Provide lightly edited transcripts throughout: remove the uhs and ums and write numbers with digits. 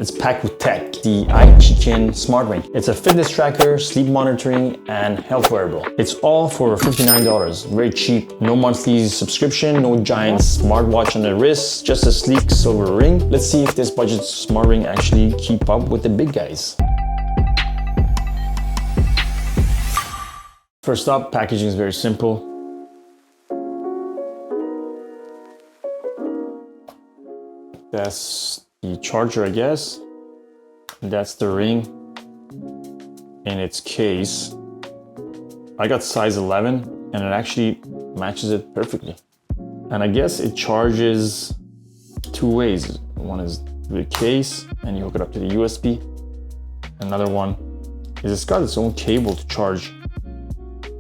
It's packed with tech, the Aichiken smart ring. It's a fitness tracker, sleep monitoring, and health wearable. It's all for $59, very cheap. No monthly subscription, no giant smartwatch on the wrist, just a sleek silver ring. Let's see if this budget smart ring actually keep up with the big guys. First up, packaging is very simple. That's the charger, I guess. And that's the ring in its case. I got size 11 and it actually matches it perfectly. And I guess it charges two ways. One is through the case and you hook it up to the USB. Another one is it's got its own cable to charge.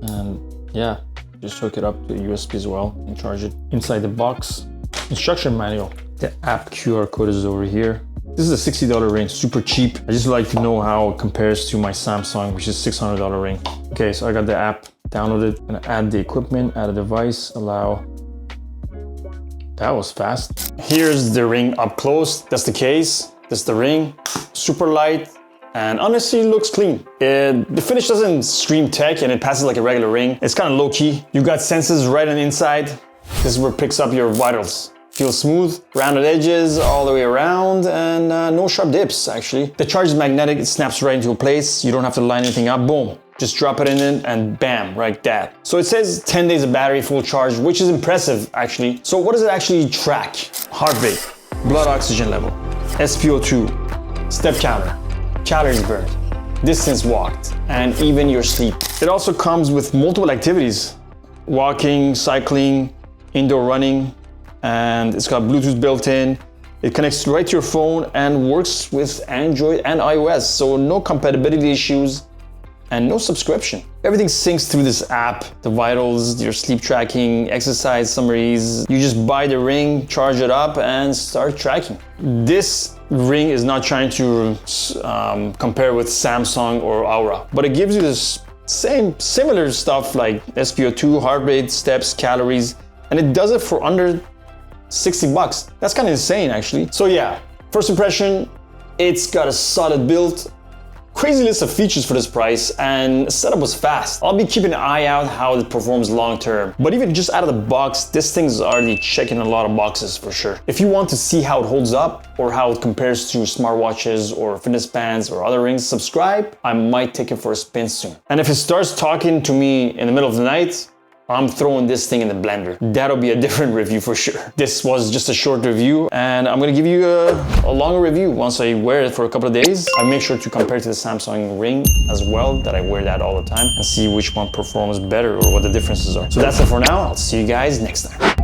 And yeah, just hook it up to the USB as well and charge it. Inside the box, instruction manual. The app QR code is over here. This is a $60 ring, super cheap. I just like to know how it compares to my Samsung, which is $600 ring. Okay, so I got the app downloaded. I'm gonna add the equipment, add a device, allow. That was fast. Here's the ring up close. That's the case, that's the ring. Super light, and honestly looks clean. The finish doesn't scream tech and it passes like a regular ring. It's kind of low key. You got sensors right on the inside. This is where it picks up your vitals. Feels smooth, rounded edges all the way around, and no sharp dips actually. The charge is magnetic, it snaps right into a place. You don't have to line anything up, boom. Just drop it in it and bam, like that. So it says 10 days of battery full charge, which is impressive actually. So what does it actually track? Heart rate, blood oxygen level, SpO2, step counter, calories burned, distance walked, and even your sleep. It also comes with multiple activities: walking, cycling, indoor running, and it's got Bluetooth built in. It connects right to your phone and works with Android and iOS, so no compatibility issues and no subscription. Everything syncs through this app, the vitals, your sleep tracking, exercise summaries. You just buy the ring, charge it up, and start tracking. This ring is not trying to compare with Samsung or Aura, but it gives you this similar stuff like SpO2, heart rate, steps, calories, and it does it for under $60. That's kind of insane actually. So yeah, first impression, it's got a solid build, crazy list of features for this price, and setup was fast. I'll be keeping an eye out how it performs long term. But even just out of the box, this thing's already checking a lot of boxes for sure. If you want to see how it holds up or how it compares to smartwatches or fitness bands or other rings, subscribe. I might take it for a spin soon. And if it starts talking to me in the middle of the night, I'm throwing this thing in the blender. That'll be a different review for sure. This was just a short review, and I'm gonna give you a longer review once I wear it for a couple of days. I make sure to compare to the Samsung Ring as well, that I wear that all the time, and see which one performs better or what the differences are. So that's it for now. I'll see you guys next time.